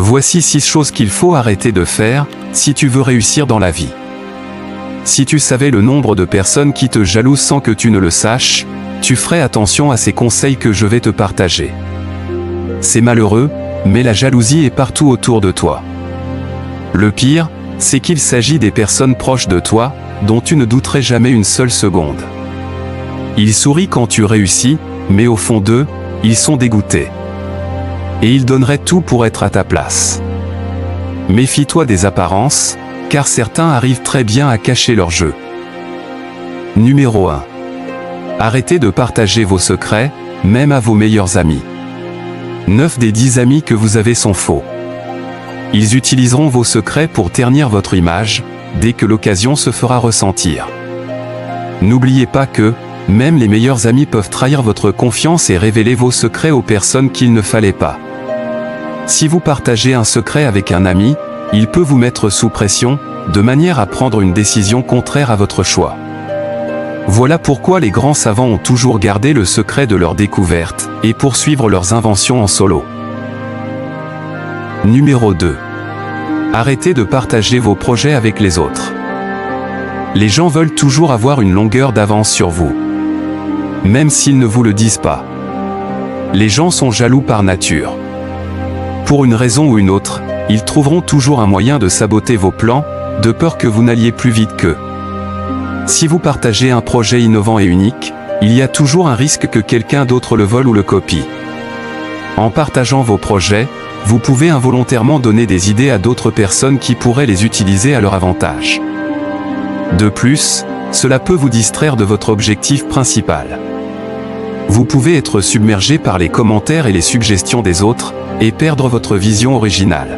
Voici 6 choses qu'il faut arrêter de faire si tu veux réussir dans la vie. Si tu savais le nombre de personnes qui te jalousent sans que tu ne le saches, tu ferais attention à ces conseils que je vais te partager. C'est malheureux, mais la jalousie est partout autour de toi. Le pire, c'est qu'il s'agit des personnes proches de toi, dont tu ne douterais jamais une seule seconde. Ils sourient quand tu réussis, mais au fond d'eux, ils sont dégoûtés. Et ils donneraient tout pour être à ta place. Méfie-toi des apparences, car certains arrivent très bien à cacher leur jeu. Numéro 1. Arrêtez de partager vos secrets, même à vos meilleurs amis. 9 des 10 amis que vous avez sont faux. Ils utiliseront vos secrets pour ternir votre image, dès que l'occasion se fera ressentir. N'oubliez pas que, même les meilleurs amis peuvent trahir votre confiance et révéler vos secrets aux personnes qu'il ne fallait pas. Si vous partagez un secret avec un ami, il peut vous mettre sous pression, de manière à prendre une décision contraire à votre choix. Voilà pourquoi les grands savants ont toujours gardé le secret de leurs découvertes, et poursuivre leurs inventions en solo. Numéro 2. Arrêtez de partager vos projets avec les autres. Les gens veulent toujours avoir une longueur d'avance sur vous. Même s'ils ne vous le disent pas. Les gens sont jaloux par nature. Pour une raison ou une autre, ils trouveront toujours un moyen de saboter vos plans, de peur que vous n'alliez plus vite qu'eux. Si vous partagez un projet innovant et unique, il y a toujours un risque que quelqu'un d'autre le vole ou le copie. En partageant vos projets, vous pouvez involontairement donner des idées à d'autres personnes qui pourraient les utiliser à leur avantage. De plus, cela peut vous distraire de votre objectif principal. Vous pouvez être submergé par les commentaires et les suggestions des autres, et perdre votre vision originale.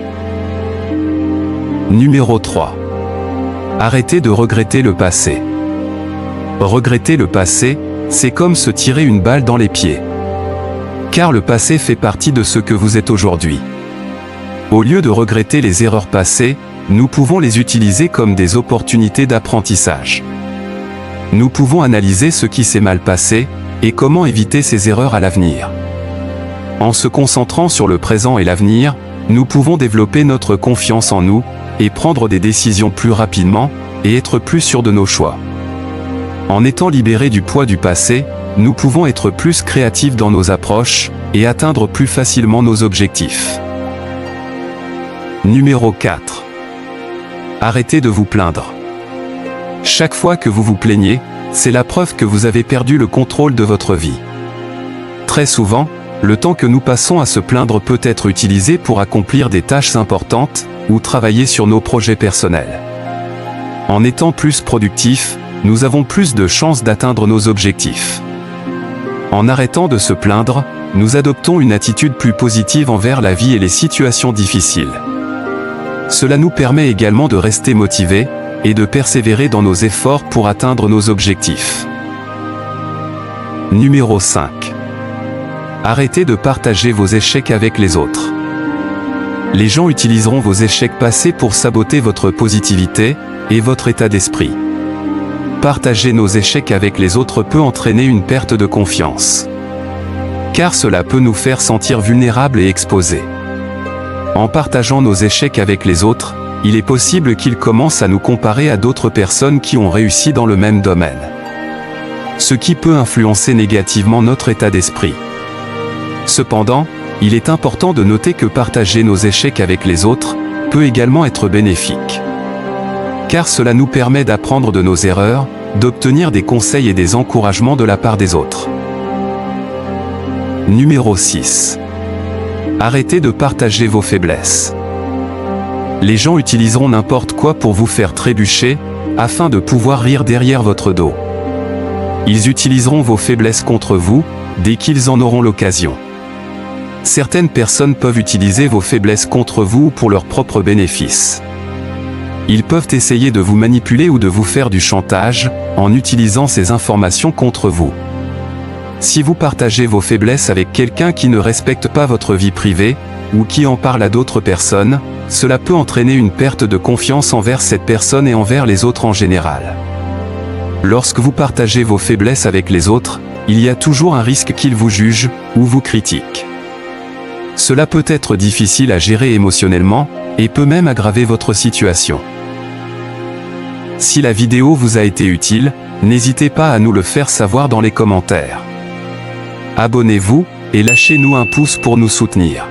Numéro 3. Arrêtez de regretter le passé. Regretter le passé, c'est comme se tirer une balle dans les pieds. Car le passé fait partie de ce que vous êtes aujourd'hui. Au lieu de regretter les erreurs passées, nous pouvons les utiliser comme des opportunités d'apprentissage. Nous pouvons analyser ce qui s'est mal passé, et comment éviter ces erreurs à l'avenir. En se concentrant sur le présent et l'avenir, nous pouvons développer notre confiance en nous, et prendre des décisions plus rapidement, et être plus sûrs de nos choix. En étant libérés du poids du passé, nous pouvons être plus créatifs dans nos approches, et atteindre plus facilement nos objectifs. Numéro 4. Arrêtez de vous plaindre. Chaque fois que vous vous plaignez, c'est la preuve que vous avez perdu le contrôle de votre vie. Très souvent, le temps que nous passons à se plaindre peut être utilisé pour accomplir des tâches importantes, ou travailler sur nos projets personnels. En étant plus productifs, nous avons plus de chances d'atteindre nos objectifs. En arrêtant de se plaindre, nous adoptons une attitude plus positive envers la vie et les situations difficiles. Cela nous permet également de rester motivés, et de persévérer dans nos efforts pour atteindre nos objectifs. Numéro 5. Arrêtez de partager vos échecs avec les autres. Les gens utiliseront vos échecs passés pour saboter votre positivité, et votre état d'esprit. Partager nos échecs avec les autres peut entraîner une perte de confiance. Car cela peut nous faire sentir vulnérables et exposés. En partageant nos échecs avec les autres, il est possible qu'ils commencent à nous comparer à d'autres personnes qui ont réussi dans le même domaine. Ce qui peut influencer négativement notre état d'esprit. Cependant, il est important de noter que partager nos échecs avec les autres peut également être bénéfique. Car cela nous permet d'apprendre de nos erreurs, d'obtenir des conseils et des encouragements de la part des autres. Numéro 6. Arrêtez de partager vos faiblesses. Les gens utiliseront n'importe quoi pour vous faire trébucher, afin de pouvoir rire derrière votre dos. Ils utiliseront vos faiblesses contre vous, dès qu'ils en auront l'occasion. Certaines personnes peuvent utiliser vos faiblesses contre vous pour leur propre bénéfice. Ils peuvent essayer de vous manipuler ou de vous faire du chantage, en utilisant ces informations contre vous. Si vous partagez vos faiblesses avec quelqu'un qui ne respecte pas votre vie privée, ou qui en parle à d'autres personnes, cela peut entraîner une perte de confiance envers cette personne et envers les autres en général. Lorsque vous partagez vos faiblesses avec les autres, il y a toujours un risque qu'ils vous jugent, ou vous critiquent. Cela peut être difficile à gérer émotionnellement, et peut même aggraver votre situation. Si la vidéo vous a été utile, n'hésitez pas à nous le faire savoir dans les commentaires. Abonnez-vous, et lâchez-nous un pouce pour nous soutenir.